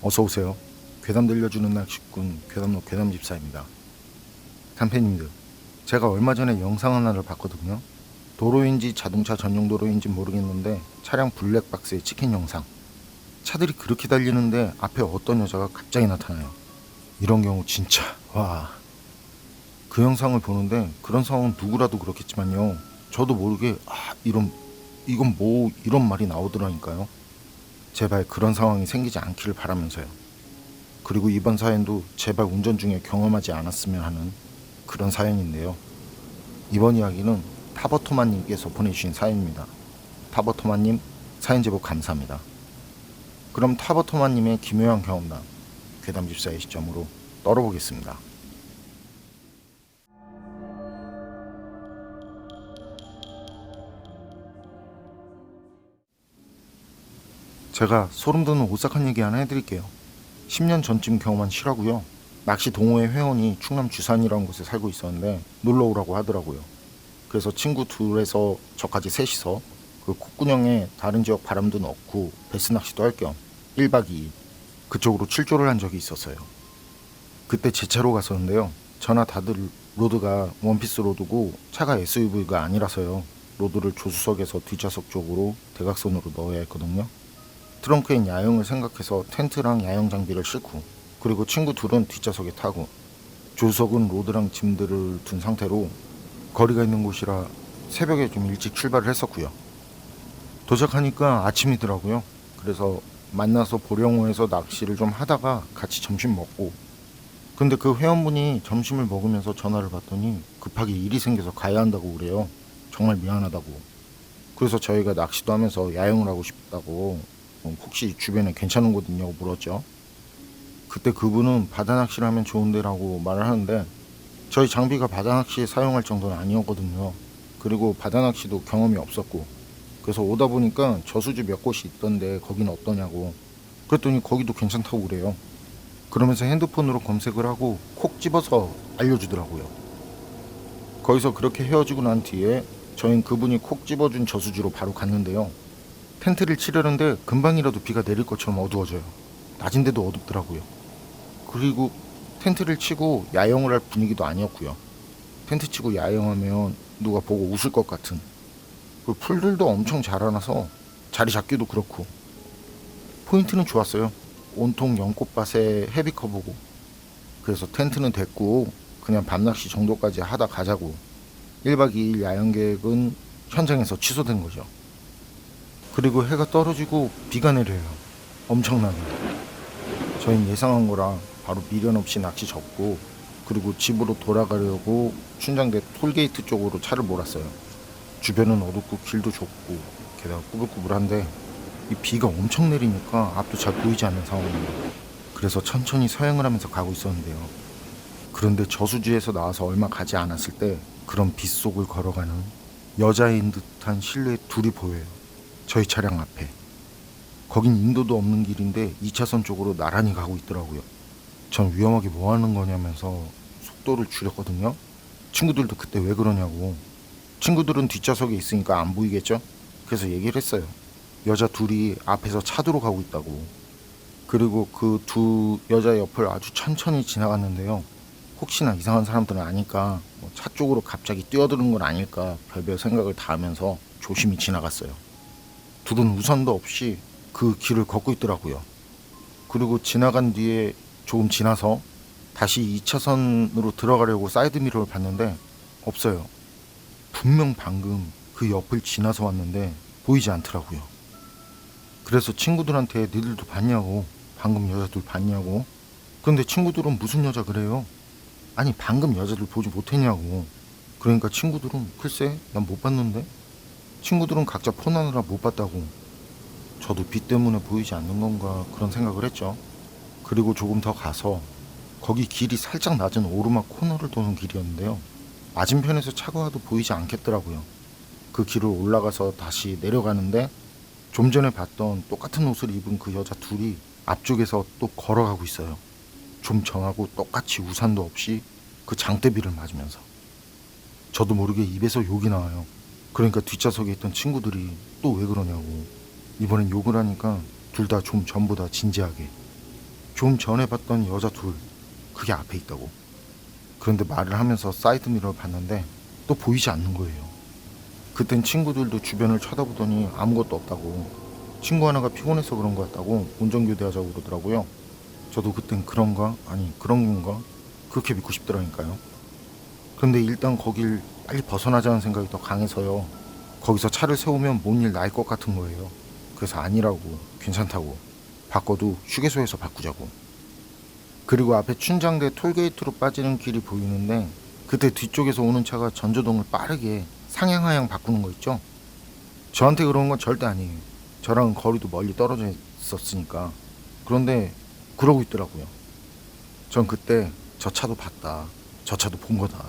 어서오세요. 괴담 들려주는 낚시꾼 괴담로 괴담집사입니다. 단팬님들, 제가 얼마 전에 영상 하나를 봤거든요. 도로인지 자동차 전용 도로인지 모르겠는데 차량 블랙박스에 찍힌 영상. 차들이 그렇게 달리는데 앞에 어떤 여자가 갑자기 나타나요. 이런 경우 진짜 와. 그 영상을 보는데 그런 상황은 누구라도 그렇겠지만요, 저도 모르게 이건 뭐 이런 말이 나오더라니까요. 제발 그런 상황이 생기지 않기를 바라면서요. 그리고 이번 사연도 제발 운전 중에 경험하지 않았으면 하는 그런 사연인데요. 이번 이야기는 타버토마님께서 보내주신 사연입니다. 타버토마님, 사연 제보 감사합니다. 그럼 타버토마님의 기묘한 경험담, 괴담집사의 시점으로 떨어보겠습니다. 제가 소름 돋는 오싹한 얘기 하나 해드릴게요. 10년 전쯤 경험한 실화고요. 낚시 동호회 회원이 충남 주산이라는 곳에 살고 있었는데 놀러 오라고 하더라고요. 그래서 친구 둘에서 저까지 셋이서 그 콧구녕에 다른 지역 바람도 넣고 베스 낚시도 할 겸 1박 2일 그쪽으로 출조를 한 적이 있었어요. 그때 제 차로 갔었는데요. 저나 다들 로드가 원피스 로드고 차가 SUV가 아니라서요. 로드를 조수석에서 뒷좌석 쪽으로 대각선으로 넣어야 했거든요. 트렁크엔 야영을 생각해서 텐트랑 야영 장비를 싣고, 그리고 친구 둘은 뒷좌석에 타고, 조수석은 로드랑 짐들을 둔 상태로 거리가 있는 곳이라 새벽에 좀 일찍 출발을 했었고요. 도착하니까 아침이더라고요. 그래서 만나서 보령호에서 낚시를 좀 하다가 같이 점심 먹고, 근데 그 회원분이 점심을 먹으면서 전화를 받더니 급하게 일이 생겨서 가야 한다고 그래요. 정말 미안하다고. 그래서 저희가 낚시도 하면서 야영을 하고 싶다고, 혹시 주변에 괜찮은 곳 있냐고 물었죠. 그때 그분은 바다 낚시를 하면 좋은데라고 말을 하는데, 저희 장비가 바다 낚시에 사용할 정도는 아니었거든요. 그리고 바다 낚시도 경험이 없었고, 그래서 오다 보니까 저수지 몇 곳이 있던데 거기는 어떠냐고. 그랬더니 거기도 괜찮다고 그래요. 그러면서 핸드폰으로 검색을 하고 콕 집어서 알려주더라고요. 거기서 그렇게 헤어지고 난 뒤에 저희는 그분이 콕 집어준 저수지로 바로 갔는데요. 텐트를 치려는데 금방이라도 비가 내릴 것처럼 어두워져요. 낮인데도 어둡더라고요. 그리고 텐트를 치고 야영을 할 분위기도 아니었고요. 텐트 치고 야영하면 누가 보고 웃을 것 같은. 그 풀들도 엄청 자라나서 자리 잡기도 그렇고. 포인트는 좋았어요. 온통 연꽃밭에 헤비커버고. 그래서 텐트는 됐고 그냥 밤낚시 정도까지 하다 가자고. 1박 2일 야영 계획은 현장에서 취소된 거죠. 그리고 해가 떨어지고 비가 내려요. 엄청나게. 저희는 예상한 거랑 바로 미련 없이 낚시 접고, 그리고 집으로 돌아가려고 춘장대 톨게이트 쪽으로 차를 몰았어요. 주변은 어둡고 길도 좁고 게다가 꾸불꾸불한데 이 비가 엄청 내리니까 앞도 잘 보이지 않는 상황입니다. 그래서 천천히 서행을 하면서 가고 있었는데요. 그런데 저수지에서 나와서 얼마 가지 않았을 때 그런 빗속을 걸어가는 여자인 듯한 실루엣 둘이 보여요. 저희 차량 앞에. 거긴 인도도 없는 길인데 2차선 쪽으로 나란히 가고 있더라고요. 전 위험하게 뭐 하는 거냐면서 속도를 줄였거든요. 친구들도 그때 왜 그러냐고. 친구들은 뒷좌석에 있으니까 안 보이겠죠? 그래서 얘기를 했어요. 여자 둘이 앞에서 차도로 가고 있다고. 그리고 그 두 여자 옆을 아주 천천히 지나갔는데요. 혹시나 이상한 사람들은 아니까 뭐차 쪽으로 갑자기 뛰어드는 건 아닐까 별별 생각을 다 하면서 조심히 지나갔어요. 둘은 우산도 없이 그 길을 걷고 있더라고요. 그리고 지나간 뒤에 조금 지나서 다시 2차선으로 들어가려고 사이드미러를 봤는데 없어요. 분명 방금 그 옆을 지나서 왔는데 보이지 않더라고요. 그래서 친구들한테 니들도 봤냐고, 방금 여자들 봤냐고. 근데 친구들은 무슨 여자 그래요? 아니 방금 여자들 보지 못했냐고. 그러니까 친구들은 글쎄 난 못 봤는데. 친구들은 각자 폰하느라 못 봤다고. 저도 비 때문에 보이지 않는 건가 그런 생각을 했죠. 그리고 조금 더 가서 거기 길이 살짝 낮은 오르막 코너를 도는 길이었는데요. 맞은편에서 차가 와도 보이지 않겠더라고요. 그 길을 올라가서 다시 내려가는데 좀 전에 봤던 똑같은 옷을 입은 그 여자 둘이 앞쪽에서 또 걸어가고 있어요. 좀 저하고 똑같이 우산도 없이 그 장대비를 맞으면서. 저도 모르게 입에서 욕이 나와요. 그러니까 뒷좌석에 있던 친구들이 또 왜 그러냐고. 이번엔 욕을 하니까 둘 다 좀 전보다 진지하게. 좀 전에 봤던 여자 둘, 그게 앞에 있다고. 그런데 말을 하면서 사이드 미러를 봤는데 또 보이지 않는 거예요. 그땐 친구들도 주변을 쳐다보더니 아무것도 없다고, 친구 하나가 피곤해서 그런 거 같다고 운전교대하자고 그러더라고요. 저도 그땐 그런가? 아니 그런 건가? 그렇게 믿고 싶더라니까요. 그런데 일단 거길 빨리 벗어나자는 생각이 더 강해서요. 거기서 차를 세우면 뭔 일 날 것 같은 거예요. 그래서 아니라고, 괜찮다고, 바꿔도 휴게소에서 바꾸자고. 그리고 앞에 춘장대 톨게이트로 빠지는 길이 보이는데 그때 뒤쪽에서 오는 차가 전조등을 빠르게 상향 하향 바꾸는 거 있죠? 저한테 그런 건 절대 아니에요. 저랑은 거리도 멀리 떨어져 있었으니까. 그런데 그러고 있더라고요. 전 그때 저 차도 봤다, 저 차도 본 거다,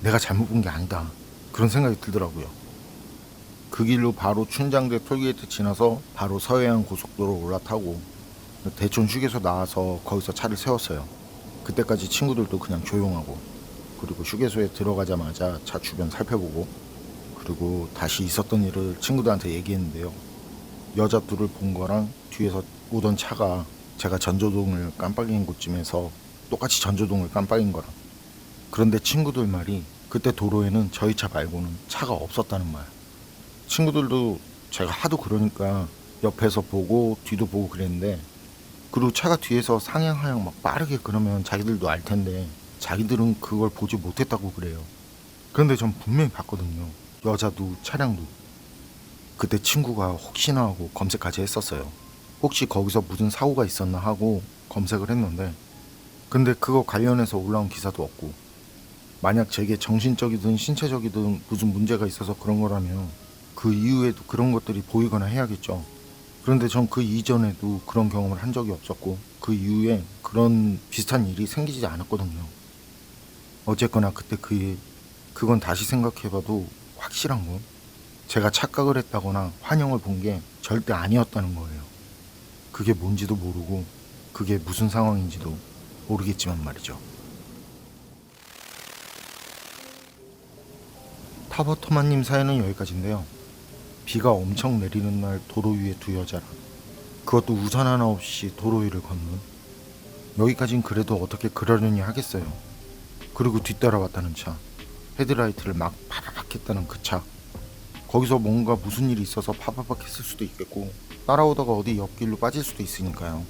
내가 잘못 본 게 아니다, 그런 생각이 들더라고요. 그 길로 바로 춘장대 톨게이트 지나서 바로 서해안 고속도로 올라타고 대촌 휴게소 나와서 거기서 차를 세웠어요. 그때까지 친구들도 그냥 조용하고, 그리고 휴게소에 들어가자마자 차 주변 살펴보고, 그리고 다시 있었던 일을 친구들한테 얘기했는데요. 여자 둘을 본 거랑 뒤에서 오던 차가 제가 전조등을 깜빡인 곳쯤에서 똑같이 전조등을 깜빡인 거랑. 그런데 친구들 말이 그때 도로에는 저희 차 말고는 차가 없었다는 말. 친구들도 제가 하도 그러니까 옆에서 보고 뒤도 보고 그랬는데, 그리고 차가 뒤에서 상향 하향 막 빠르게 그러면 자기들도 알 텐데 자기들은 그걸 보지 못했다고 그래요. 그런데 전 분명히 봤거든요. 여자도 차량도. 그때 친구가 혹시나 하고 검색까지 했었어요. 혹시 거기서 무슨 사고가 있었나 하고 검색을 했는데, 근데 그거 관련해서 올라온 기사도 없고, 만약 제게 정신적이든 신체적이든 무슨 문제가 있어서 그런 거라면 그 이후에도 그런 것들이 보이거나 해야겠죠. 그런데 전 그 이전에도 그런 경험을 한 적이 없었고 그 이후에 그런 비슷한 일이 생기지 않았거든요. 어쨌거나 그때 그건 다시 생각해봐도 확실한 건 제가 착각을 했다거나 환영을 본 게 절대 아니었다는 거예요. 그게 뭔지도 모르고 그게 무슨 상황인지도 모르겠지만 말이죠. 타버터만님 사연은 여기까지인데요. 비가 엄청 내리는 날 도로 위에 두 여자라, 그것도 우산 하나 없이 도로 위를 걷는. 여기까진 그래도 어떻게 그러려니 하겠어요. 그리고 뒤따라왔다는 차, 헤드라이트를 막 파바박 했다는 그 차. 거기서 뭔가 무슨 일이 있어서 파바박 했을 수도 있겠고, 따라오다가 어디 옆길로 빠질 수도 있으니까요.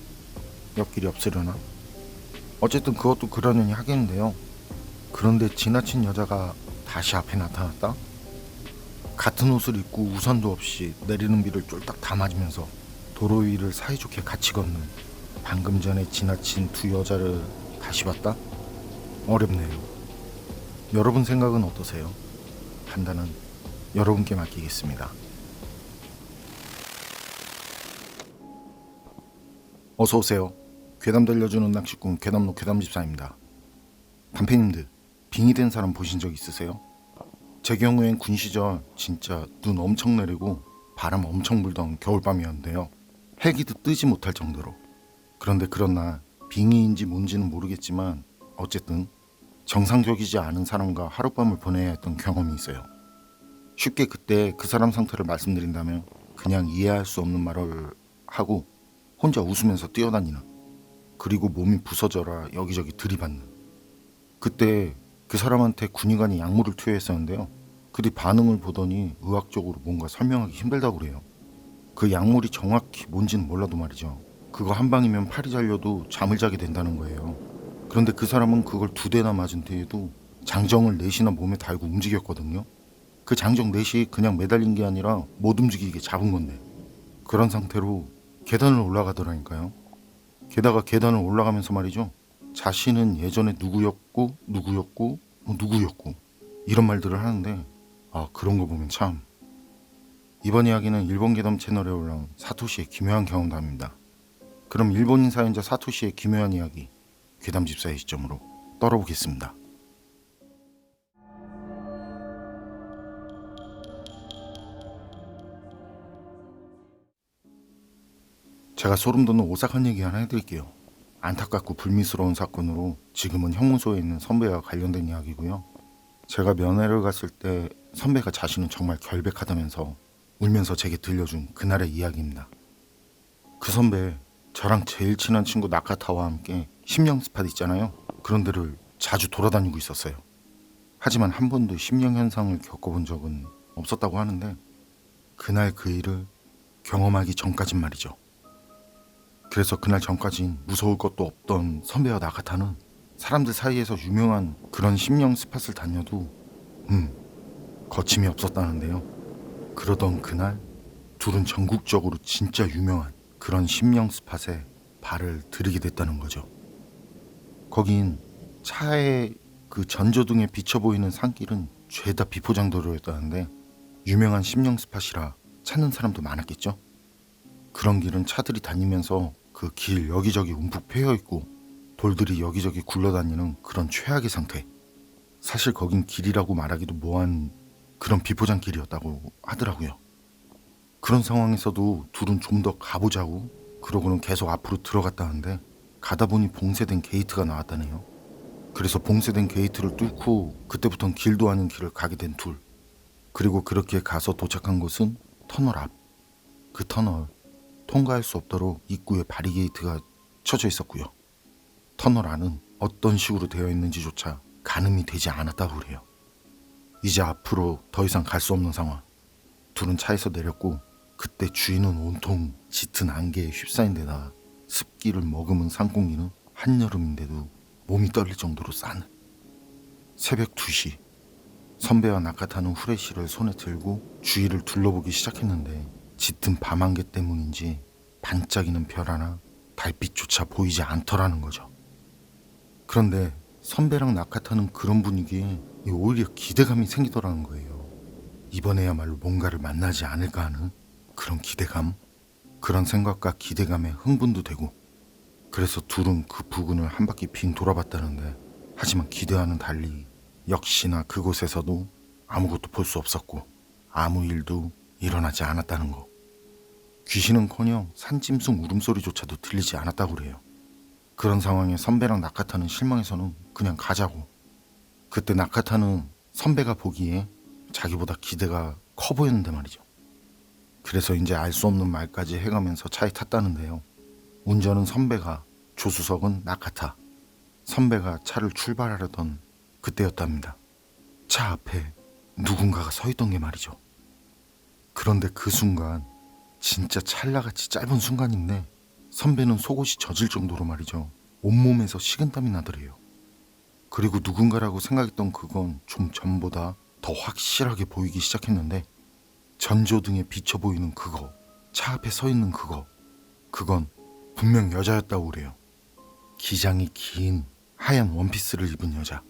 옆길이 없으려나? 어쨌든 그것도 그러려니 하겠는데요. 그런데 지나친 여자가 다시 앞에 나타났다? 같은 옷을 입고 우산도 없이 내리는 비를 쫄딱 다 맞으면서 도로 위를 사이좋게 같이 걷는 방금 전에 지나친 두 여자를 다시 봤다? 어렵네요. 여러분 생각은 어떠세요? 판단은 여러분께 맡기겠습니다. 어서오세요. 괴담 들려주는 낚시꾼 괴담로 괴담집사입니다. 단패님들, 빙의 된 사람 보신 적 있으세요? 제 경우엔 군 시절 진짜 눈 엄청 내리고 바람 엄청 불던 겨울밤이었는데요. 헬기도 뜨지 못할 정도로. 그런데 그런 날 빙의인지 뭔지는 모르겠지만 어쨌든 정상적이지 않은 사람과 하룻밤을 보내야 했던 경험이 있어요. 쉽게 그때 그 사람 상태를 말씀드린다면 그냥 이해할 수 없는 말을 하고 혼자 웃으면서 뛰어다니는, 그리고 몸이 부서져라 여기저기 들이받는. 그때 그 사람한테 군의관이 약물을 투여했었는데요. 그뒤 반응을 보더니 의학적으로 뭔가 설명하기 힘들다고 그래요. 그 약물이 정확히 뭔지는 몰라도 말이죠. 그거 한 방이면 팔이 잘려도 잠을 자게 된다는 거예요. 그런데 그 사람은 그걸 2대나 맞은 뒤에도 장정을 4시나 몸에 달고 움직였거든요. 그 장정 4시 그냥 매달린 게 아니라 못 움직이게 잡은 건데, 그런 상태로 계단을 올라가더라니까요. 게다가 계단을 올라가면서 말이죠. 자신은 예전에 누구였고 이런 말들을 하는데, 그런 거 보면 참. 이번 이야기는 일본 괴담 채널에 올라온 사토시의 기묘한 경험담입니다. 그럼 일본인 사연자 사토시의 기묘한 이야기, 괴담집사의 시점으로 떨어보겠습니다. 제가 소름 돋는 오싹한 얘기 하나 해드릴게요. 안타깝고 불미스러운 사건으로 지금은 형무소에 있는 선배와 관련된 이야기고요. 제가 면회를 갔을 때 선배가 자신은 정말 결백하다면서 울면서 제게 들려준 그날의 이야기입니다. 그 선배 저랑 제일 친한 친구 나카타와 함께 심령 스팟 있잖아요. 그런 데를 자주 돌아다니고 있었어요. 하지만 한 번도 심령 현상을 겪어본 적은 없었다고 하는데 그날 그 일을 경험하기 전까진 말이죠. 그래서 그날 전까진 무서울 것도 없던 선배와 나카타는 사람들 사이에서 유명한 그런 심령 스팟을 다녀도 거침이 없었다는데요. 그러던 그날 둘은 전국적으로 진짜 유명한 그런 심령 스팟에 발을 들이게 됐다는 거죠. 거긴 차의 그 전조등에 비쳐 보이는 산길은 죄다 비포장도로였다는데 유명한 심령 스팟이라 찾는 사람도 많았겠죠. 그런 길은 차들이 다니면서 그 길 여기저기 움푹 패여 있고 돌들이 여기저기 굴러다니는 그런 최악의 상태. 사실 거긴 길이라고 말하기도 뭐한 그런 비포장 길이었다고 하더라고요. 그런 상황에서도 둘은 좀 더 가보자고 그러고는 계속 앞으로 들어갔다는데 가다 보니 봉쇄된 게이트가 나왔다네요. 그래서 봉쇄된 게이트를 뚫고 그때부터는 길도 아닌 길을 가게 된 둘. 그리고 그렇게 가서 도착한 곳은 터널 앞. 그 터널 통과할 수 없도록 입구에 바리게이트가 쳐져 있었고요. 터널 안은 어떤 식으로 되어 있는지조차 가늠이 되지 않았다고 그래요. 이제 앞으로 더 이상 갈 수 없는 상황. 둘은 차에서 내렸고 그때 주인은 온통 짙은 안개에 휩싸인 데다 습기를 머금은 상공기는 한여름인데도 몸이 떨릴 정도로 싸늘. 새벽 2시 선배와 나카타는 후레쉬를 손에 들고 주위를 둘러보기 시작했는데 짙은 밤안개 때문인지 반짝이는 별 하나 달빛조차 보이지 않더라는 거죠. 그런데 선배랑 나카타는 그런 분위기에 오히려 기대감이 생기더라는 거예요. 이번에야말로 뭔가를 만나지 않을까 하는 그런 기대감, 그런 생각과 기대감에 흥분도 되고 그래서 둘은 그 부근을 한 바퀴 빙 돌아봤다는데 하지만 기대와는 달리 역시나 그곳에서도 아무것도 볼 수 없었고 아무 일도 일어나지 않았다는 거. 귀신은커녕 산짐승 울음소리조차도 들리지 않았다고 그래요. 그런 상황에 선배랑 나카타는 실망해서는 그냥 가자고. 그때 나카타는 선배가 보기에 자기보다 기대가 커 보였는데 말이죠. 그래서 이제 알 수 없는 말까지 해가면서 차에 탔다는데요. 운전은 선배가, 조수석은 나카타. 선배가 차를 출발하려던 그때였답니다. 차 앞에 누군가가 서 있던 게 말이죠. 그런데 그 순간 진짜 찰나같이 짧은 순간인데 선배는 속옷이 젖을 정도로 말이죠. 온몸에서 식은땀이 나더래요. 그리고 누군가라고 생각했던 그건 좀 전보다 더 확실하게 보이기 시작했는데 전조등에 비쳐 보이는 그거, 차 앞에 서 있는 그건 분명 여자였다고 그래요. 기장이 긴 하얀 원피스를 입은 여자.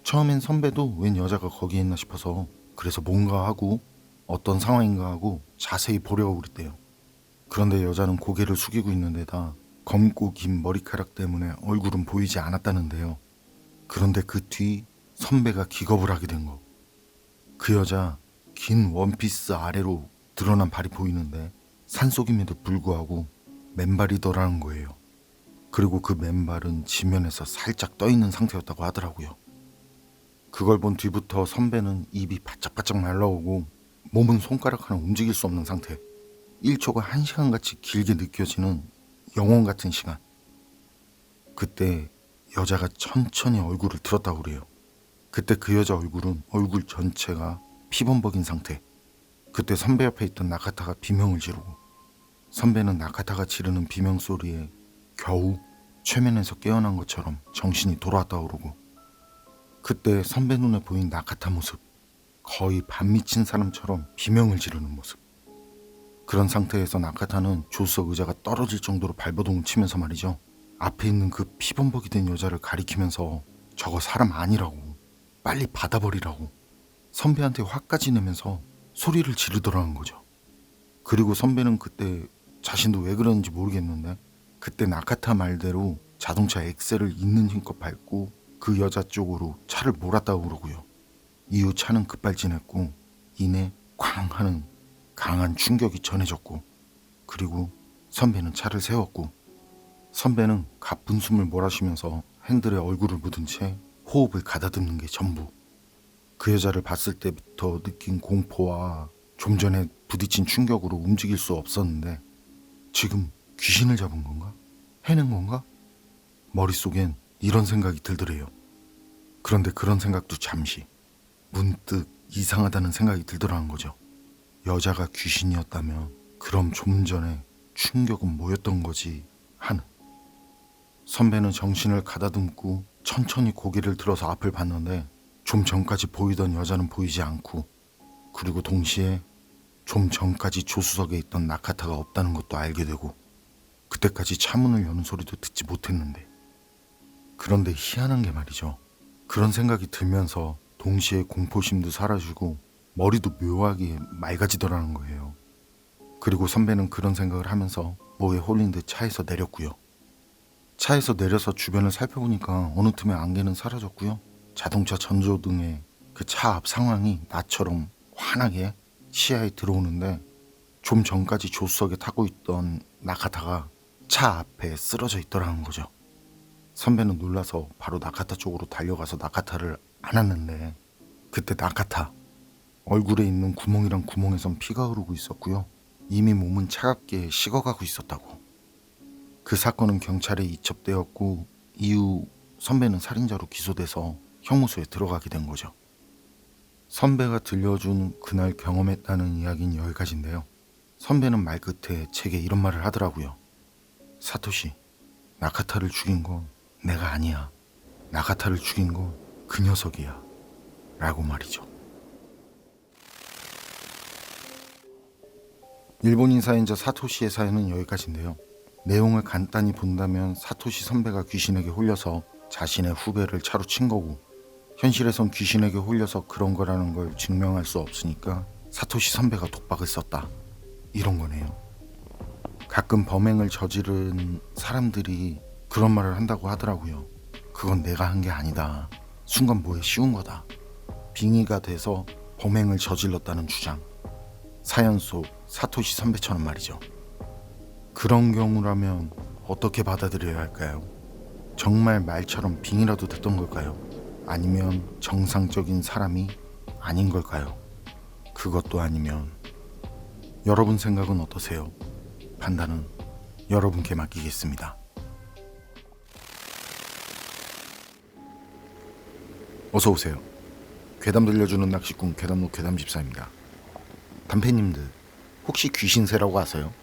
처음엔 선배도 웬 여자가 거기에 있나 싶어서 그래서 뭔가 하고 어떤 상황인가 하고 자세히 보려고 그랬대요. 그런데 여자는 고개를 숙이고 있는 데다 검고 긴 머리카락 때문에 얼굴은 보이지 않았다는데요. 그런데 그 뒤 선배가 기겁을 하게 된 거. 그 여자 긴 원피스 아래로 드러난 발이 보이는데 산속임에도 불구하고 맨발이더라는 거예요. 그리고 그 맨발은 지면에서 살짝 떠있는 상태였다고 하더라고요. 그걸 본 뒤부터 선배는 입이 바짝바짝 말라오고 몸은 손가락 하나 움직일 수 없는 상태. 1초가 1시간같이 길게 느껴지는 영혼 같은 시간. 그때 여자가 천천히 얼굴을 들었다고 그래요. 그때 그 여자 얼굴은 얼굴 전체가 피범벅인 상태. 그때 선배 옆에 있던 나카타가 비명을 지르고 선배는 나카타가 지르는 비명 소리에 겨우 최면에서 깨어난 것처럼 정신이 돌아왔다고 그러고 그때 선배 눈에 보인 나카타 모습. 거의 반미친 사람처럼 비명을 지르는 모습. 그런 상태에서 나카타는 조수석 의자가 떨어질 정도로 발버둥을 치면서 말이죠. 앞에 있는 그 피범벅이 된 여자를 가리키면서 저거 사람 아니라고, 빨리 받아버리라고 선배한테 화까지 내면서 소리를 지르더라는 거죠. 그리고 선배는 그때 자신도 왜 그랬는지 모르겠는데 그때 나카타 말대로 자동차 엑셀을 있는 힘껏 밟고 그 여자 쪽으로 차를 몰았다고 그러고요. 이후 차는 급발진했고 이내 쾅 하는 강한 충격이 전해졌고 그리고 선배는 차를 세웠고 선배는 가쁜 숨을 몰아쉬면서 핸들에 얼굴을 묻은 채 호흡을 가다듬는 게 전부. 그 여자를 봤을 때부터 느낀 공포와 좀 전에 부딪힌 충격으로 움직일 수 없었는데 지금 귀신을 잡은 건가? 해낸 건가? 머릿속엔 이런 생각이 들더래요. 그런데 그런 생각도 잠시, 문득 이상하다는 생각이 들더라는 거죠. 여자가 귀신이었다면 그럼 좀 전에 충격은 뭐였던 거지 하는. 선배는 정신을 가다듬고 천천히 고개를 들어서 앞을 봤는데 좀 전까지 보이던 여자는 보이지 않고, 그리고 동시에 좀 전까지 조수석에 있던 나카타가 없다는 것도 알게 되고, 그때까지 차문을 여는 소리도 듣지 못했는데. 그런데 희한한 게 말이죠. 그런 생각이 들면서 동시에 공포심도 사라지고 머리도 묘하게 맑아지더라는 거예요. 그리고 선배는 그런 생각을 하면서 뭐에 홀린 듯 차에서 내렸고요. 차에서 내려서 주변을 살펴보니까 어느 틈에 안개는 사라졌고요. 자동차 전조등에 그 차 앞 상황이 나처럼 환하게 시야에 들어오는데, 좀 전까지 조수석에 타고 있던 나카타가 차 앞에 쓰러져 있더라는 거죠. 선배는 놀라서 바로 나카타 쪽으로 달려가서 나카타를 안았는데, 그때 나카타 얼굴에 있는 구멍이란 구멍에선 피가 흐르고 있었고요. 이미 몸은 차갑게 식어가고 있었다고. 그 사건은 경찰에 이첩되었고 이후 선배는 살인자로 기소돼서 형무소에 들어가게 된 거죠. 선배가 들려준 그날 경험했다는 이야기는 여기까지인데요. 선배는 말끝에 제게 이런 말을 하더라고요. 사토시, 나카타를 죽인 건 내가 아니야. 나카타를 죽인 건 그 녀석이야. 라고 말이죠. 일본인 사연자 사토시의 사연은 여기까지인데요. 내용을 간단히 본다면 사토시 선배가 귀신에게 홀려서 자신의 후배를 차로 친 거고, 현실에선 귀신에게 홀려서 그런 거라는 걸 증명할 수 없으니까 사토시 선배가 독박을 썼다, 이런 거네요. 가끔 범행을 저지른 사람들이 그런 말을 한다고 하더라고요. 그건 내가 한 게 아니다. 순간 뭐에 씌운 거다. 빙의가 돼서 범행을 저질렀다는 주장. 사연 속 사토시 선배처럼 말이죠. 그런 경우라면 어떻게 받아들여야 할까요? 정말 말처럼 빙의라도 됐던 걸까요? 아니면 정상적인 사람이 아닌 걸까요? 그것도 아니면 여러분 생각은 어떠세요? 판단은 여러분께 맡기겠습니다. 어서 오세요. 괴담 들려주는 낚시꾼 괴담로 괴담집사입니다. 단패님들, 혹시 귀신새라고 아세요?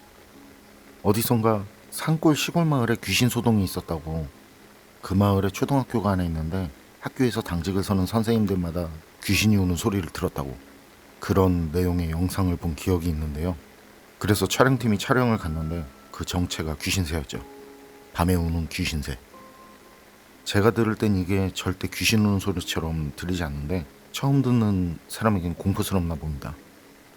어디선가 산골 시골 마을에 귀신 소동이 있었다고. 그 마을에 초등학교가 하나 있는데 학교에서 당직을 서는 선생님들마다 귀신이 우는 소리를 들었다고. 그런 내용의 영상을 본 기억이 있는데요. 그래서 촬영팀이 촬영을 갔는데 그 정체가 귀신새였죠. 밤에 우는 귀신새. 제가 들을 땐 이게 절대 귀신 우는 소리처럼 들리지 않는데 처음 듣는 사람에겐 공포스럽나 봅니다.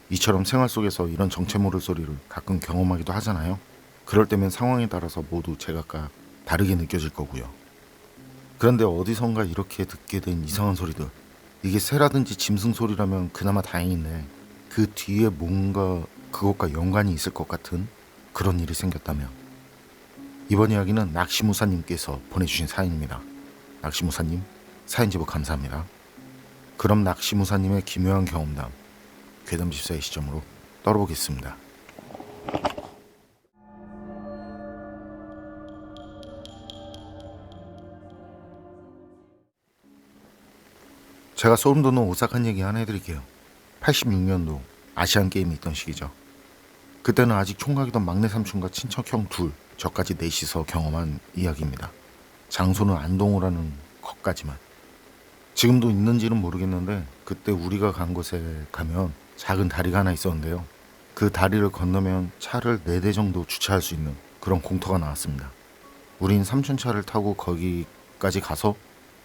이처럼 생활 속에서 이런 정체 모를 소리를 가끔 경험하기도 하잖아요. 그럴 때면 상황에 따라서 모두 제각각 다르게 느껴질 거고요. 그런데 어디선가 이렇게 듣게 된 이상한 소리들, 이게 새라든지 짐승 소리라면 그나마 다행인데 그 뒤에 뭔가 그것과 연관이 있을 것 같은 그런 일이 생겼다면. 이번 이야기는 낚시무사님께서 보내주신 사연입니다. 낚시무사님, 사연 제보 감사합니다. 그럼 낚시무사님의 기묘한 경험담, 괴담집사의 시점으로 떨어보겠습니다. 제가 소름 돋는 오싹한 얘기 하나 해드릴게요. 86년도 아시안게임이 있던 시기죠. 그때는 아직 총각이던 막내 삼촌과 친척형 둘, 저까지 넷이서 경험한 이야기입니다. 장소는 안동호라는 것까지만. 지금도 있는지는 모르겠는데 그때 우리가 간 곳에 가면 작은 다리가 하나 있었는데요. 그 다리를 건너면 차를 4대 정도 주차할 수 있는 그런 공터가 나왔습니다. 우린 삼촌차를 타고 거기까지 가서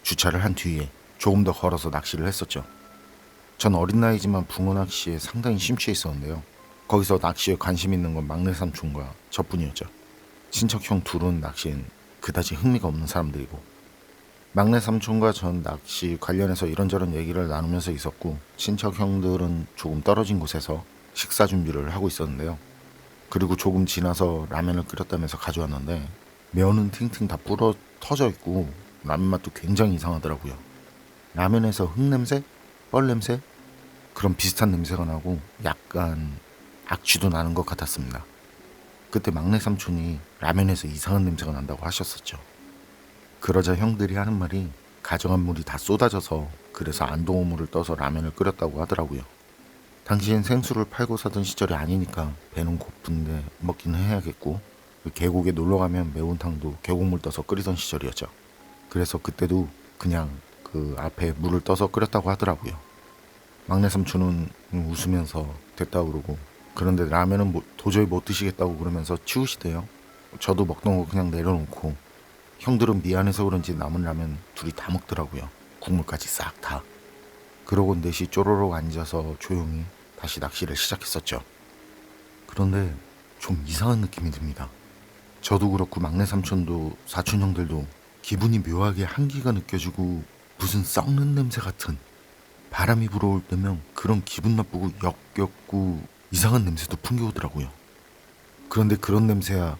주차를 한 뒤에 조금 더 걸어서 낚시를 했었죠. 전 어린 나이지만 붕어 낚시에 상당히 심취해 있었는데요. 거기서 낚시에 관심 있는 건 막내 삼촌과 저뿐이었죠. 친척형 둘은 낚시엔 그다지 흥미가 없는 사람들이고, 막내 삼촌과 전 낚시 관련해서 이런저런 얘기를 나누면서 있었고, 친척 형들은 조금 떨어진 곳에서 식사 준비를 하고 있었는데요. 그리고 조금 지나서 라면을 끓였다면서 가져왔는데 면은 팅팅 다 불어 터져 있고 라면 맛도 굉장히 이상하더라고요. 라면에서 흙냄새? 뻘냄새? 그런 비슷한 냄새가 나고 약간 악취도 나는 것 같았습니다. 그때 막내 삼촌이 라면에서 이상한 냄새가 난다고 하셨었죠. 그러자 형들이 하는 말이 가정한 물이 다 쏟아져서 그래서 안동어물을 떠서 라면을 끓였다고 하더라고요. 당시엔 생수를 팔고 사던 시절이 아니니까 배는 고픈데 먹기는 해야겠고, 계곡에 놀러가면 매운탕도 계곡물 떠서 끓이던 시절이었죠. 그래서 그때도 그냥 그 앞에 물을 떠서 끓였다고 하더라고요. 막내 삼촌은 웃으면서 됐다고 그러고, 그런데 라면은 도저히 못 드시겠다고 그러면서 치우시대요. 저도 먹던 거 그냥 내려놓고, 형들은 미안해서 그런지 남은 라면 둘이 다 먹더라고요. 국물까지 싹 다. 그러고 넷이 쪼로록 앉아서 조용히 다시 낚시를 시작했었죠. 그런데 좀 이상한 느낌이 듭니다. 저도 그렇고 막내 삼촌도 사촌 형들도 기분이 묘하게 한기가 느껴지고 무슨 썩는 냄새 같은, 바람이 불어올 때면 그런 기분 나쁘고 역겹고 이상한 냄새도 풍겨오더라고요. 그런데 그런 냄새야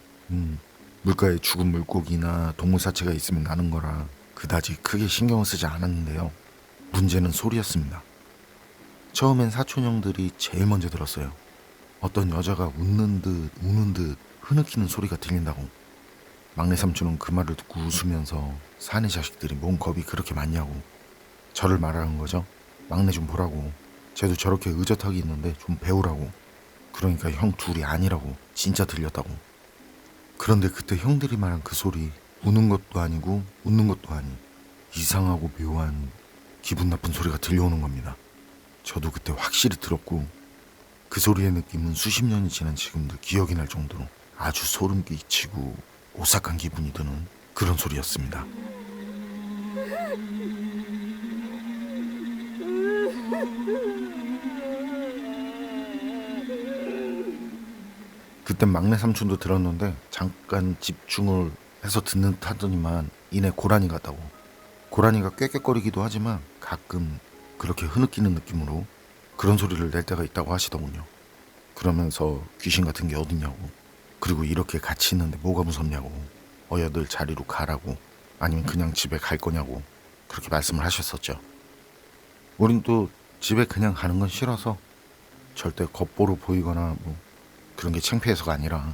물가에 죽은 물고기나 동물 사체가 있으면 나는 거라 그다지 크게 신경을 쓰지 않았는데요. 문제는 소리였습니다. 처음엔 사촌 형들이 제일 먼저 들었어요. 어떤 여자가 웃는 듯 우는 듯 흐느끼는 소리가 들린다고. 막내 삼촌은 그 말을 듣고 웃으면서 사내 자식들이 뭔 겁이 그렇게 많냐고 저를 말하는 거죠. 막내 좀 보라고. 쟤도 저렇게 의젓하게 있는데 좀 배우라고. 그러니까 형 둘이 아니라고. 진짜 들렸다고. 그런데 그때 형들이 말한 그 소리, 우는 것도 아니고 웃는 것도 아니, 이상하고 묘한 기분 나쁜 소리가 들려오는 겁니다. 저도 그때 확실히 들었고, 그 소리의 느낌은 수십 년이 지난 지금도 기억이 날 정도로 아주 소름 끼치고 오싹한 기분이 드는 그런 소리였습니다. 그땐 막내 삼촌도 들었는데 잠깐 집중을 해서 듣는 듯 하더니만 이내 고라니 같다고. 고라니가 꾀꾀거리기도 하지만 가끔 그렇게 흐느끼는 느낌으로 그런 소리를 낼 때가 있다고 하시더군요. 그러면서 귀신 같은 게 어딨냐고, 그리고 이렇게 같이 있는데 뭐가 무섭냐고, 어여들 자리로 가라고, 아니면 그냥 집에 갈 거냐고 그렇게 말씀을 하셨었죠. 우린 또 집에 그냥 가는 건 싫어서 절대 겉보로 보이거나 뭐 그런 게 창피해서가 아니라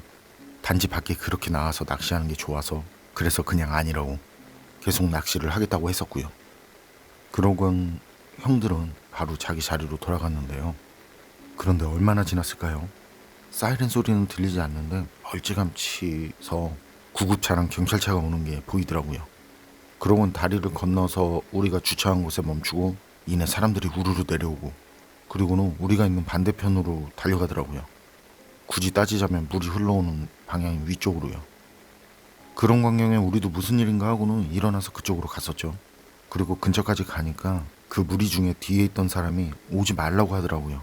단지 밖에 그렇게 나와서 낚시하는 게 좋아서 그래서 그냥 아니라고 계속 낚시를 하겠다고 했었고요. 그러곤 형들은 바로 자기 자리로 돌아갔는데요. 그런데 얼마나 지났을까요? 사이렌 소리는 들리지 않는데 멀찌감치서 구급차랑 경찰차가 오는 게 보이더라고요. 그러곤 다리를 건너서 우리가 주차한 곳에 멈추고 이내 사람들이 우르르 내려오고, 그리고는 우리가 있는 반대편으로 달려가더라고요. 굳이 따지자면 물이 흘러오는 방향이 위쪽으로요. 그런 광경에 우리도 무슨 일인가 하고는 일어나서 그쪽으로 갔었죠. 그리고 근처까지 가니까 그 무리 중에 뒤에 있던 사람이 오지 말라고 하더라고요.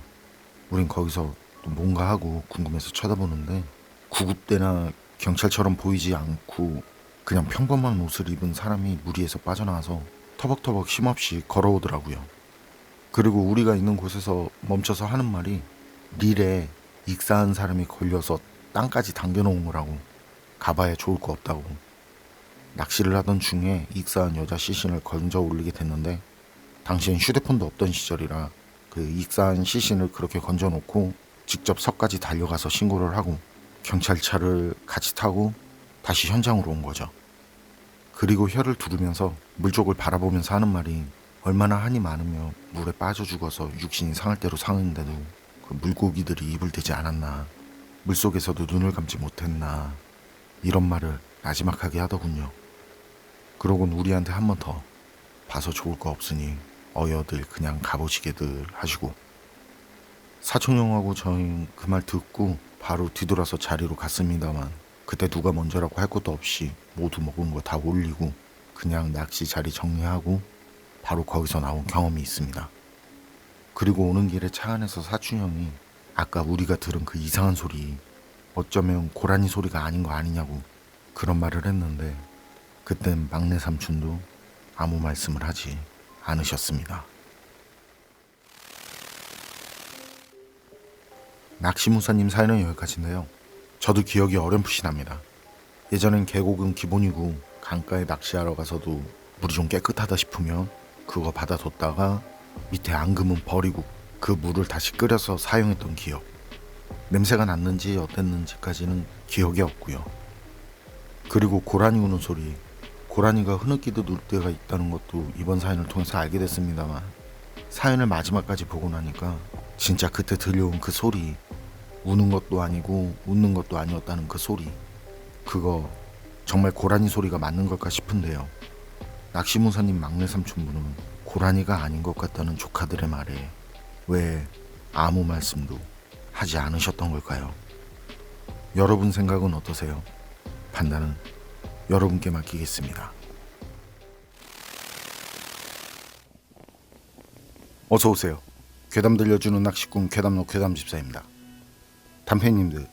우린 거기서 또 뭔가 하고 궁금해서 쳐다보는데 구급대나 경찰처럼 보이지 않고 그냥 평범한 옷을 입은 사람이 무리에서 빠져나와서 터벅터벅 힘없이 걸어오더라고요. 그리고 우리가 있는 곳에서 멈춰서 하는 말이 릴에 익사한 사람이 걸려서 땅까지 당겨놓은 거라고, 가봐야 좋을 거 없다고. 낚시를 하던 중에 익사한 여자 시신을 건져 올리게 됐는데 당시엔 휴대폰도 없던 시절이라 그 익사한 시신을 그렇게 건져놓고 직접 서까지 달려가서 신고를 하고 경찰차를 같이 타고 다시 현장으로 온 거죠. 그리고 혀를 두르면서 물쪽을 바라보면서 하는 말이 얼마나 한이 많으면 물에 빠져 죽어서 육신이 상할 대로 상했는데도 그 물고기들이 입을 대지 않았나, 물속에서도 눈을 감지 못했나, 이런 말을 나지막하게 하더군요. 그러곤 우리한테 한 번 더 봐서 좋을 거 없으니 어여들 그냥 가보시게들 하시고, 사촌 형하고 저희 그 말 듣고 바로 뒤돌아서 자리로 갔습니다만 그때 누가 먼저라고 할 것도 없이 모두 먹은 거 다 올리고 그냥 낚시 자리 정리하고 바로 거기서 나온 경험이 있습니다. 그리고 오는 길에 차 안에서 사촌 형이 아까 우리가 들은 그 이상한 소리 어쩌면 고라니 소리가 아닌 거 아니냐고 그런 말을 했는데 그땐 막내 삼촌도 아무 말씀을 하지 않으셨습니다. 낚시무사님 사연은 여기까지인데요. 저도 기억이 어렴풋이 납니다. 예전엔 계곡은 기본이고 강가에 낚시하러 가서도 물이 좀 깨끗하다 싶으면 그거 받아뒀다가 밑에 앙금은 버리고 그 물을 다시 끓여서 사용했던 기억. 냄새가 났는지 어땠는지까지는 기억이 없고요. 그리고 고라니 우는 소리, 고라니가 흐느끼듯 울 때가 있다는 것도 이번 사연을 통해서 알게 됐습니다만, 사연을 마지막까지 보고 나니까 진짜 그때 들려온 그 소리, 우는 것도 아니고 웃는 것도 아니었다는 그 소리, 그거 정말 고라니 소리가 맞는 걸까 싶은데요. 낚시무사님 막내 삼촌분은 고라니가 아닌 것 같다는 조카들의 말에 왜 아무 말씀도 하지 않으셨던 걸까요? 여러분 생각은 어떠세요? 판단은 여러분께 맡기겠습니다. 어서 오세요. 괴담 들려주는 낚시꾼 괴담로 괴담집사입니다. 단편님들,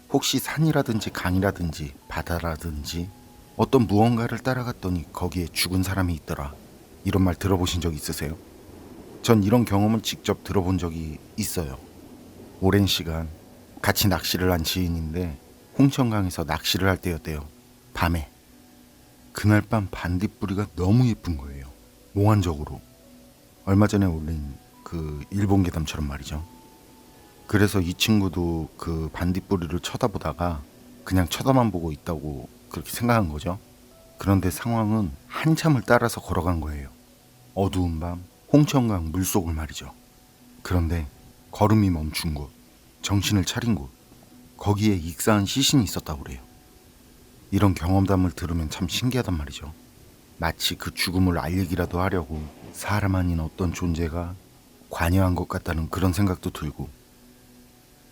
혹시 산이라든지 강이라든지 바다라든지 어떤 무언가를 따라갔더니 거기에 죽은 사람이 있더라, 이런 말 들어보신 적 있으세요? 전 이런 경험을 직접 들어본 적이 있어요. 오랜 시간 같이 낚시를 한 지인인데 홍천강에서 낚시를 할 때였대요. 밤에. 그날 밤 반딧불이가 너무 예쁜 거예요. 몽환적으로. 얼마 전에 올린 그 일본 괴담처럼 말이죠. 그래서 이 친구도 그 반딧불이를 쳐다보다가 그냥 쳐다만 보고 있다고 그렇게 생각한 거죠. 그런데 상황은 한참을 따라서 걸어간 거예요. 어두운 밤 홍천강 물속을 말이죠. 그런데 걸음이 멈춘 곳, 정신을 차린 곳, 거기에 익사한 시신이 있었다고 그래요. 이런 경험담을 들으면 참 신기하단 말이죠. 마치 그 죽음을 알리기라도 하려고 사람 아닌 어떤 존재가 관여한 것 같다는 그런 생각도 들고,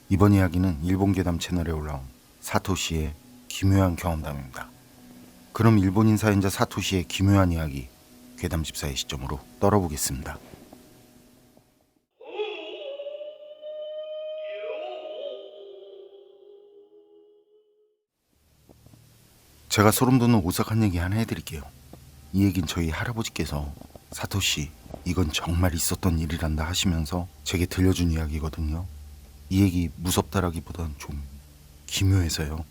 이번 이야기는 일본 괴담 채널에 올라온 사토시의 기묘한 경험담입니다. 그럼 일본인 사연자 사토시의 기묘한 이야기, 괴담집사의 시점으로 떨어보겠습니다. 제가 소름 돋는 오싹한 얘기 하나 해드릴게요. 이 얘긴 저희 할아버지께서 사토시, 이건 정말 있었던 일이란다 하시면서 제게 들려준 이야기거든요. 이 얘기 무섭다라기보단 좀 기묘해서요.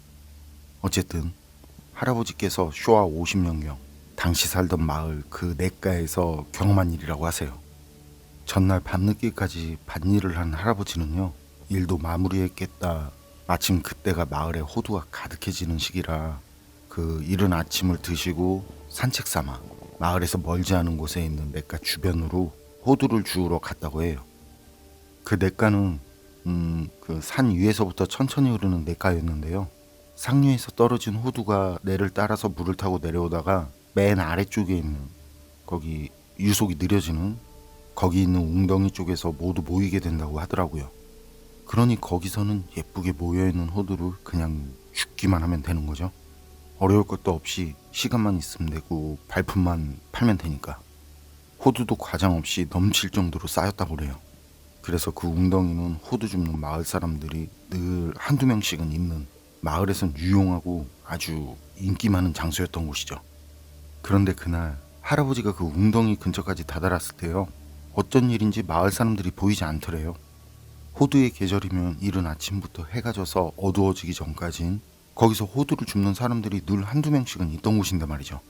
어쨌든 할아버지께서 쇼와 50년경 당시 살던 마을 그 냇가에서 경험한 일이라고 하세요. 전날 밤늦게까지 밭일을 한 할아버지는요, 일도 마무리했겠다, 마침 그때가 마을에 호두가 가득해지는 시기라 그 이른 아침을 드시고 산책 삼아 마을에서 멀지 않은 곳에 있는 냇가 주변으로 호두를 주우러 갔다고 해요. 그 냇가는 그 산 위에서부터 천천히 흐르는 냇가였는데요. 상류에서 떨어진 호두가 내를 따라서 물을 타고 내려오다가 맨 아래쪽에 있는 거기 유속이 느려지는 거기 있는 웅덩이 쪽에서 모두 모이게 된다고 하더라고요. 그러니 거기서는 예쁘게 모여있는 호두를 그냥 줍기만 하면 되는 거죠. 어려울 것도 없이 시간만 있으면 되고 발품만 팔면 되니까. 호두도 과장 없이 넘칠 정도로 쌓였다고 그래요. 그래서 그 웅덩이는 호두 줍는 마을 사람들이 늘 한두 명씩은 있는, 마을에선 유용하고 아주 인기 많은 장소였던 곳이죠. 그런데 그날 할아버지가 그 웅덩이 근처까지 다다랐을 때요, 어쩐 일인지 마을 사람들이 보이지 않더래요. 호두의 계절이면 이른 아침부터 해가 져서 어두워지기 전까진 거기서 호두를 줍는 사람들이 늘 한두 명씩은 있던 곳인데 말이죠.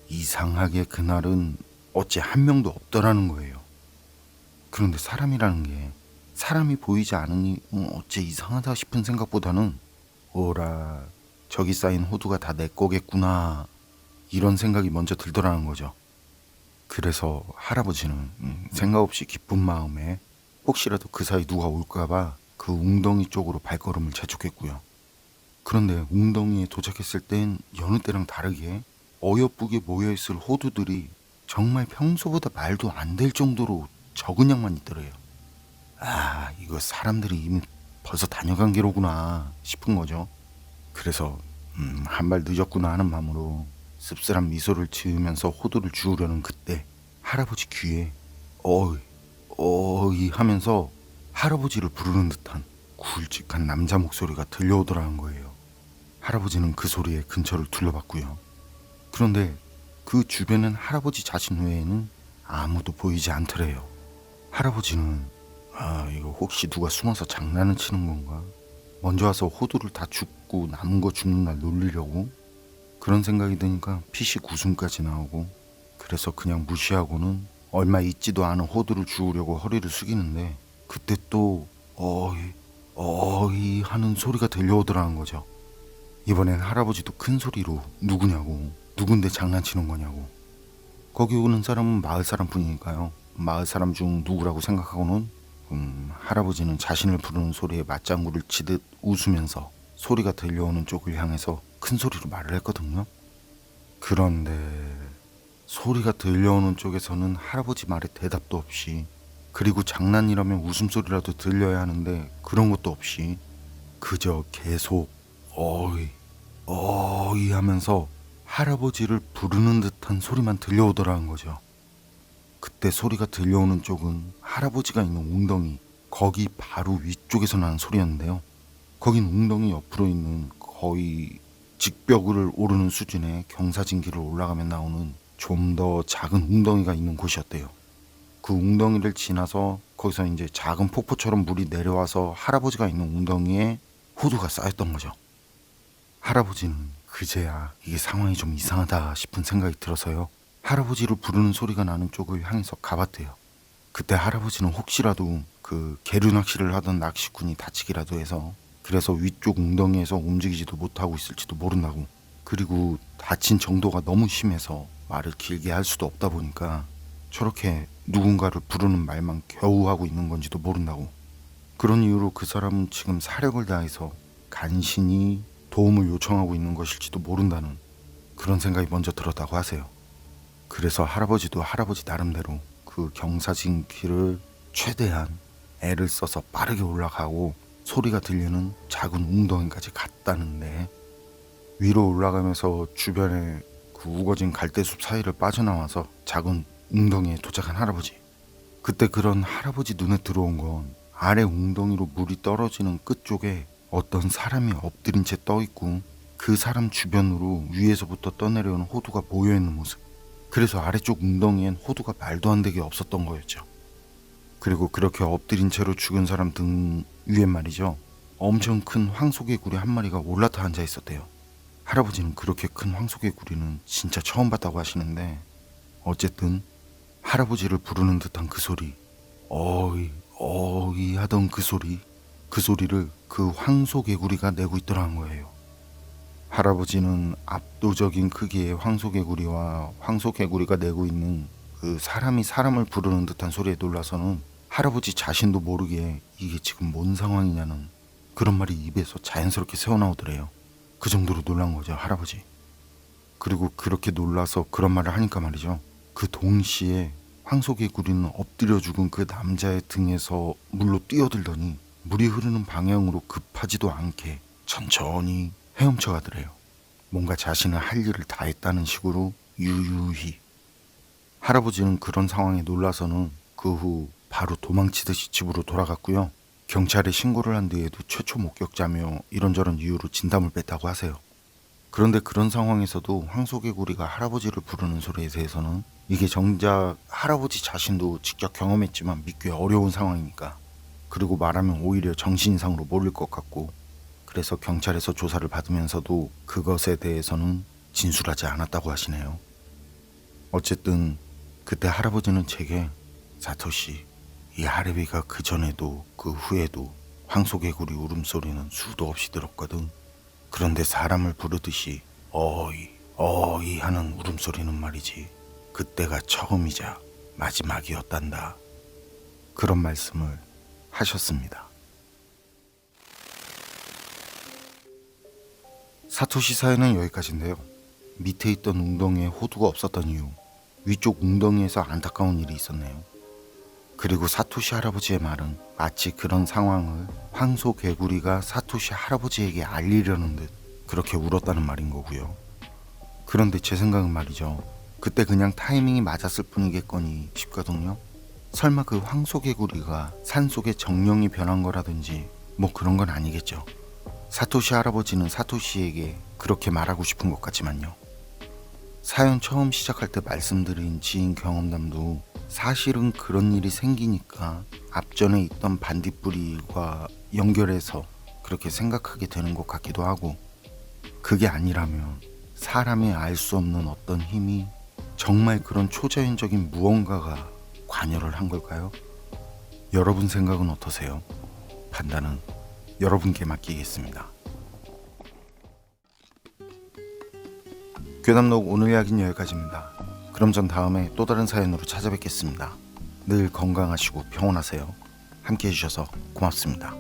이상하게 그날은 어째 한 명도 없더라는 거예요. 그런데 사람이라는 게 사람이 보이지 않으니 어째 이상하다 싶은 생각보다는 오라, 저기 쌓인 호두가 다 내 거겠구나, 이런 생각이 먼저 들더라는 거죠. 그래서 할아버지는 생각 없이 기쁜 마음에 혹시라도 그 사이 누가 올까봐 그 웅덩이 쪽으로 발걸음을 재촉했고요. 그런데 웅덩이에 도착했을 땐 여느 때랑 다르게 어여쁘게 모여있을 호두들이 정말 평소보다 말도 안 될 정도로 적은 양만 있더래요. 아, 이거 사람들이 이미 벌써 다녀간 게로구나 싶은 거죠. 그래서 한 발 늦었구나 하는 마음으로 씁쓸한 미소를 지으면서 호두를 주우려는 그때 할아버지 귀에 어이 어이 하면서 할아버지를 부르는 듯한 굵직한 남자 목소리가 들려오더라는 거예요. 할아버지는 그 소리에 근처를 둘러봤고요. 그런데 그 주변엔 할아버지 자신 외에는 아무도 보이지 않더래요. 할아버지는 이거 혹시 누가 숨어서 장난을 치는 건가? 먼저 와서 호두를 다 줍고 남은 거 줍는 날 놀리려고? 그런 생각이 드니까 피식 웃음까지 나오고, 그래서 그냥 무시하고는 얼마 있지도 않은 호두를 주우려고 허리를 숙이는데 그때 또 어이 하는 소리가 들려오더라는 거죠. 이번엔 할아버지도 큰 소리로 누구냐고, 누군데 장난치는 거냐고. 거기 오는 사람은 마을 사람 뿐이니까요. 마을 사람 중 누구라고 생각하고는 할아버지는 자신을 부르는 소리에 맞장구를 치듯 웃으면서 소리가 들려오는 쪽을 향해서 큰 소리로 말을 했거든요. 그런데 소리가 들려오는 쪽에서는 할아버지 말에 대답도 없이, 그리고 장난이라면 웃음소리라도 들려야 하는데 그런 것도 없이 그저 계속 어이 어이 하면서 할아버지를 부르는 듯한 소리만 들려오더라는 거죠. 그때 소리가 들려오는 쪽은 할아버지가 있는 웅덩이, 거기 바로 위쪽에서 나는 소리였는데요. 거긴 웅덩이 옆으로 있는 거의 직벽을 오르는 수준의 경사진길을 올라가면 나오는 좀 더 작은 웅덩이가 있는 곳이었대요. 그 웅덩이를 지나서 거기서 이제 작은 폭포처럼 물이 내려와서 할아버지가 있는 웅덩이에 호두가 쌓였던 거죠. 할아버지는 그제야 이게 상황이 좀 이상하다 싶은 생각이 들어서요. 할아버지를 부르는 소리가 나는 쪽을 향해서 가봤대요. 그때 할아버지는 혹시라도 그 계류 낚시를 하던 낚시꾼이 다치기라도 해서, 그래서 위쪽 웅덩이에서 움직이지도 못하고 있을지도 모른다고, 그리고 다친 정도가 너무 심해서 말을 길게 할 수도 없다 보니까 저렇게 누군가를 부르는 말만 겨우 하고 있는 건지도 모른다고, 그런 이유로 그 사람은 지금 사력을 다해서 간신히 도움을 요청하고 있는 것일지도 모른다는 그런 생각이 먼저 들었다고 하세요. 그래서 할아버지도 할아버지 나름대로 그 경사진 길을 최대한 애를 써서 빠르게 올라가고 소리가 들리는 작은 웅덩이까지 갔다는데, 위로 올라가면서 주변에 그 우거진 갈대숲 사이를 빠져나와서 작은 웅덩이에 도착한 할아버지. 그때 그런 할아버지 눈에 들어온 건 아래 웅덩이로 물이 떨어지는 끝쪽에 어떤 사람이 엎드린 채 떠있고, 그 사람 주변으로 위에서부터 떠내려오는 호두가 모여있는 모습. 그래서 아래쪽 웅덩이엔 호두가 말도 안 되게 없었던 거였죠. 그리고 그렇게 엎드린 채로 죽은 사람 등 위엔 말이죠, 엄청 큰 황소개구리 한 마리가 올라타 앉아 있었대요. 할아버지는 그렇게 큰 황소개구리는 진짜 처음 봤다고 하시는데, 어쨌든 할아버지를 부르는 듯한 그 소리, 어이 어이 하던 그 소리를 그 황소개구리가 내고 있더라는 거예요. 할아버지는 압도적인 크기의 황소개구리와 황소개구리가 내고 있는 그 사람이 사람을 부르는 듯한 소리에 놀라서는 할아버지 자신도 모르게 이게 지금 뭔 상황이냐는 그런 말이 입에서 자연스럽게 새어나오더래요. 그 정도로 놀란 거죠, 할아버지. 그리고 그렇게 놀라서 그런 말을 하니까 말이죠, 그 동시에 황소개구리는 엎드려 죽은 그 남자의 등에서 물로 뛰어들더니 물이 흐르는 방향으로 급하지도 않게 천천히 헤엄쳐 가더래요. 뭔가 자신은 할 일을 다 했다는 식으로 유유히. 할아버지는 그런 상황에 놀라서는 그 후 바로 도망치듯이 집으로 돌아갔고요. 경찰에 신고를 한 뒤에도 최초 목격자며 이런저런 이유로 진담을 뺐다고 하세요. 그런데 그런 상황에서도 황소개구리가 할아버지를 부르는 소리에 대해서는 이게 정작 할아버지 자신도 직접 경험했지만 믿기 어려운 상황이니까, 그리고 말하면 오히려 정신 이상으로 몰릴 것 같고, 그래서 경찰에서 조사를 받으면서도 그것에 대해서는 진술하지 않았다고 하시네요. 어쨌든 그때 할아버지는 제게, 사토시, 이 하레비가 그 전에도 그 후에도 황소개구리 울음소리는 수도 없이 들었거든. 그런데 사람을 부르듯이 어이 어이 하는 울음소리는 말이지, 그때가 처음이자 마지막이었단다. 그런 말씀을 하셨습니다. 사토시 사연은 여기까지인데요. 밑에 있던 웅덩이에 호두가 없었던 이유, 위쪽 웅덩이에서 안타까운 일이 있었네요. 그리고 사토시 할아버지의 말은 마치 그런 상황을 황소개구리가 사토시 할아버지에게 알리려는 듯 그렇게 울었다는 말인 거고요. 그런데 제 생각은 말이죠, 그때 그냥 타이밍이 맞았을 뿐이겠거니 싶거든요. 설마 그 황소개구리가 산속에 정령이 변한 거라든지 뭐 그런 건 아니겠죠. 사토시 할아버지는 사토시에게 그렇게 말하고 싶은 것 같지만요. 사연 처음 시작할 때 말씀드린 지인 경험담도 사실은 그런 일이 생기니까 앞전에 있던 반딧불이 일과 연결해서 그렇게 생각하게 되는 것 같기도 하고, 그게 아니라면 사람이 알 수 없는 어떤 힘이 정말 그런 초자연적인 무언가가 관여를 한 걸까요? 여러분 생각은 어떠세요? 판단은 여러분께 맡기겠습니다. 괴담록 오늘 이야기는 여기까지입니다. 그럼 전 다음에 또 다른 사연으로 찾아뵙겠습니다. 늘 건강하시고 평온하세요. 함께 해주셔서 고맙습니다.